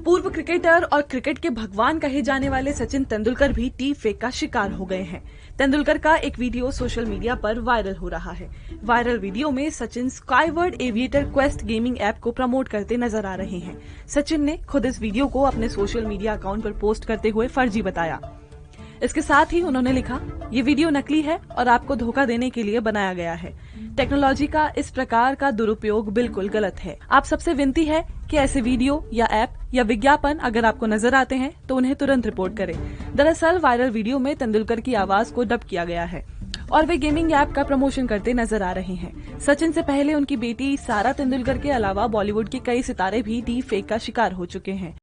पूर्व क्रिकेटर और क्रिकेट के भगवान कहे जाने वाले सचिन तेंदुलकर भी डीप फेक का शिकार हो गए हैं। तेंदुलकर का एक वीडियो सोशल मीडिया पर वायरल हो रहा है। वायरल वीडियो में Sachin Skyward aviator quest gaming app को प्रमोट करते नजर आ रहे हैं। सचिन ने खुद इस वीडियो को अपने सोशल मीडिया अकाउंट पर पोस्ट करते हुए फर्जी बताया। इसके साथ ही उन्होंने लिखा, ये वीडियो नकली है और आपको धोखा देने के लिए बनाया गया है। टेक्नोलॉजी का इस प्रकार का दुरुपयोग बिल्कुल गलत है। आप सबसे विनती है कि ऐसे वीडियो या ऐप या विज्ञापन अगर आपको नजर आते हैं तो उन्हें तुरंत रिपोर्ट करें। दरअसल वायरल वीडियो में तेंदुलकर की आवाज को डब किया गया है और वे गेमिंग ऐप का प्रमोशन करते नजर आ रहे हैं। सचिन से पहले उनकी बेटी सारा तेंदुलकर के अलावा बॉलीवुड के कई सितारे भी डीप फेक का शिकार हो चुके हैं।